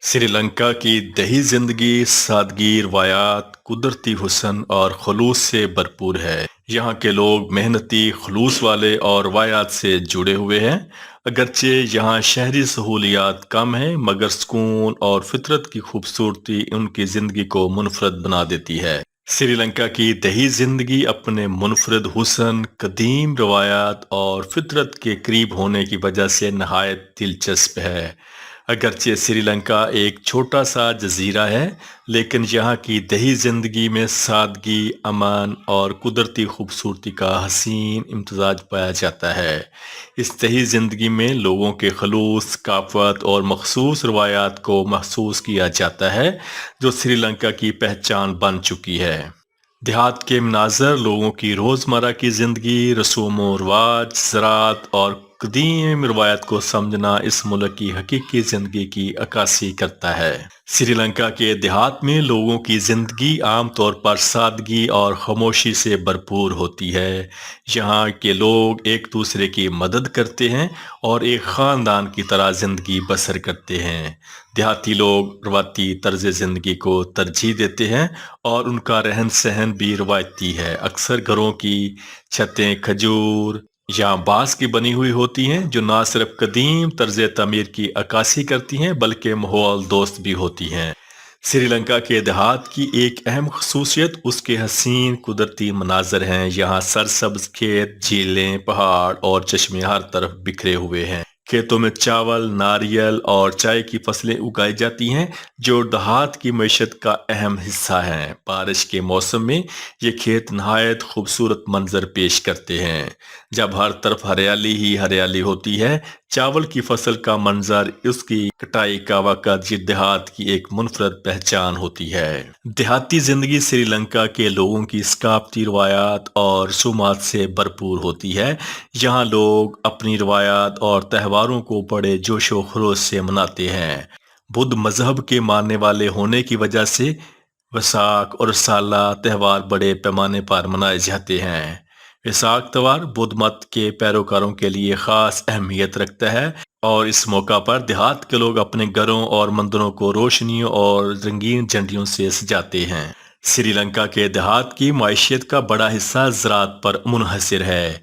سری لنکا کی دیہی زندگی سادگی روایات قدرتی حسن اور خلوص سے بھرپور ہے۔ یہاں کے لوگ محنتی خلوص والے اور روایات سے جڑے ہوئے ہیں۔ اگرچہ یہاں شہری سہولیات کم ہیں مگر سکون اور فطرت کی خوبصورتی ان کی زندگی کو منفرد بنا دیتی ہے۔ سری لنکا کی دیہی زندگی اپنے منفرد حسن، قدیم روایات اور فطرت کے قریب ہونے کی وجہ سے نہایت دلچسپ ہے۔ اگرچہ سری لنکا ایک چھوٹا سا جزیرہ ہے لیکن یہاں کی دیہی زندگی میں سادگی، امن اور قدرتی خوبصورتی کا حسین امتزاج پایا جاتا ہے۔ اس دیہی زندگی میں لوگوں کے خلوص، ثقافت اور مخصوص روایات کو محسوس کیا جاتا ہے جو سری لنکا کی پہچان بن چکی ہے۔ دیہات کے مناظر لوگوں کی روزمرہ کی زندگی، رسوم و رواج، زراعت اور قدیم روایت کو سمجھنا اس ملک کی حقیقی زندگی کی عکاسی کرتا ہے۔ سری لنکا کے دیہات میں لوگوں کی زندگی عام طور پر سادگی اور خاموشی سے بھرپور ہوتی ہے۔ یہاں کے لوگ ایک دوسرے کی مدد کرتے ہیں اور ایک خاندان کی طرح زندگی بسر کرتے ہیں۔ دیہاتی لوگ روایتی طرز زندگی کو ترجیح دیتے ہیں اور ان کا رہن سہن بھی روایتی ہے۔ اکثر گھروں کی چھتیں کھجور یا بانس کی بنی ہوئی ہوتی ہیں جو نہ صرف قدیم طرز تعمیر کی عکاسی کرتی ہیں بلکہ ماحول دوست بھی ہوتی ہیں۔ سری لنکا کے دیہات کی ایک اہم خصوصیت اس کے حسین قدرتی مناظر ہیں۔ یہاں سرسبز کھیت، جھیلیں، پہاڑ اور چشمے ہر طرف بکھرے ہوئے ہیں۔ کھیتوں میں چاول، ناریل اور چائے کی فصلیں اگائی جاتی ہیں جو دیہات کی معیشت کا اہم حصہ ہیں۔ بارش کے موسم میں یہ کھیت نہایت خوبصورت منظر پیش کرتے ہیں جب ہر طرف ہریالی ہی ہریالی ہوتی ہے۔ چاول کی فصل کا منظر، اس کی کٹائی کا وقت، یہ دیہات کی ایک منفرد پہچان ہوتی ہے۔ دیہاتی زندگی سری لنکا کے لوگوں کی ثقافتی روایات اور رسومات سے بھرپور ہوتی ہے۔ یہاں لوگ اپنی روایات اور تہواروں کو بڑے جوش و خروش سے مناتے ہیں۔ بدھ مذہب کے ماننے والے ہونے کی وجہ سے ویساکھ اور سالہ تہوار بڑے پیمانے پر منائے جاتے ہیں۔ ویساکھ تہوار بدھ مت کے پیروکاروں کے لیے خاص اہمیت رکھتا ہے اور اس موقع پر دیہات کے لوگ اپنے گھروں اور مندروں کو روشنیوں اور رنگین جھنڈیوں سے سجاتے ہیں۔ سری لنکا کے دیہات کی معیشت کا بڑا حصہ زراعت پر منحصر ہے۔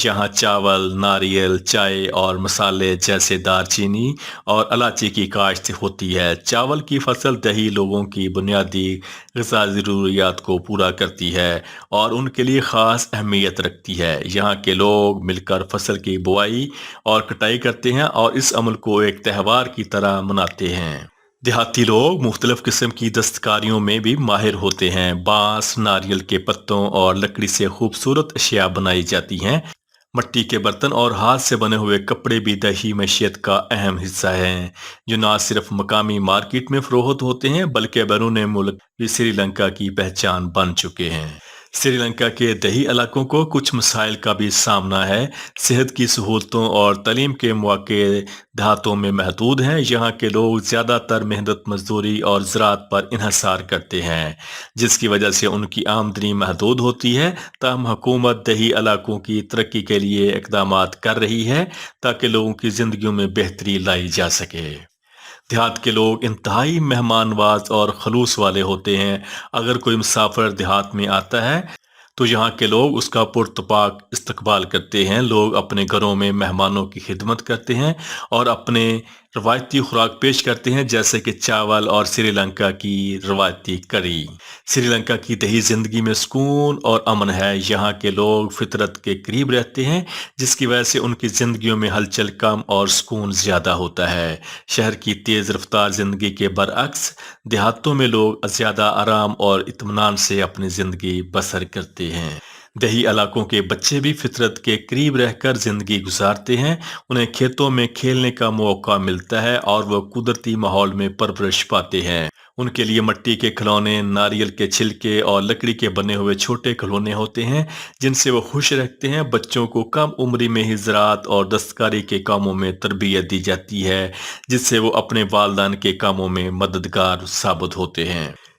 یہاں چاول، ناریل، چائے اور مسالے جیسے دار چینی اور الائچی کی کاشت ہوتی ہے۔ چاول کی فصل دیہی لوگوں کی بنیادی غذائی ضروریات کو پورا کرتی ہے اور ان کے لیے خاص اہمیت رکھتی ہے۔ یہاں کے لوگ مل کر فصل کی بوائی اور کٹائی کرتے ہیں اور اس عمل کو ایک تہوار کی طرح مناتے ہیں۔ دیہاتی لوگ مختلف قسم کی دستکاریوں میں بھی ماہر ہوتے ہیں۔ بانس، ناریل کے پتوں اور لکڑی سے خوبصورت اشیاء بنائی جاتی ہیں۔ مٹی کے برتن اور ہاتھ سے بنے ہوئے کپڑے بھی دیہی معیشت کا اہم حصہ ہیں جو نہ صرف مقامی مارکیٹ میں فروخت ہوتے ہیں بلکہ بیرون ملک بھی سری لنکا کی پہچان بن چکے ہیں۔ سری لنکا کے دیہی علاقوں کو کچھ مسائل کا بھی سامنا ہے۔ صحت کی سہولتوں اور تعلیم کے مواقع دیہاتوں میں محدود ہیں۔ یہاں کے لوگ زیادہ تر محنت مزدوری اور زراعت پر انحصار کرتے ہیں جس کی وجہ سے ان کی آمدنی محدود ہوتی ہے۔ تاہم حکومت دیہی علاقوں کی ترقی کے لیے اقدامات کر رہی ہے تاکہ لوگوں کی زندگیوں میں بہتری لائی جا سکے۔ دیہات کے لوگ انتہائی مہمان نواز اور خلوص والے ہوتے ہیں۔ اگر کوئی مسافر دیہات میں آتا ہے تو یہاں کے لوگ اس کا پرتپاک استقبال کرتے ہیں۔ لوگ اپنے گھروں میں مہمانوں کی خدمت کرتے ہیں اور اپنے روایتی خوراک پیش کرتے ہیں جیسے کہ چاول اور سری لنکا کی روایتی کری۔ سری لنکا کی دیہی زندگی میں سکون اور امن ہے۔ یہاں کے لوگ فطرت کے قریب رہتے ہیں جس کی وجہ سے ان کی زندگیوں میں ہلچل کم اور سکون زیادہ ہوتا ہے۔ شہر کی تیز رفتار زندگی کے برعکس دیہاتوں میں لوگ زیادہ آرام اور اطمینان سے اپنی زندگی بسر کرتے ہیں۔ دیہی علاقوں کے بچے بھی فطرت کے قریب رہ کر زندگی گزارتے ہیں۔ انہیں کھیتوں میں کھیلنے کا موقع ملتا ہے اور وہ قدرتی ماحول میں پرورش پاتے ہیں۔ ان کے لیے مٹی کے کھلونے، ناریل کے چھلکے اور لکڑی کے بنے ہوئے چھوٹے کھلونے ہوتے ہیں جن سے وہ خوش رہتے ہیں۔ بچوں کو کم عمری میں ہی زراعت اور دستکاری کے کاموں میں تربیت دی جاتی ہے جس سے وہ اپنے والدین کے کاموں میں مددگار ثابت ہوتے ہیں۔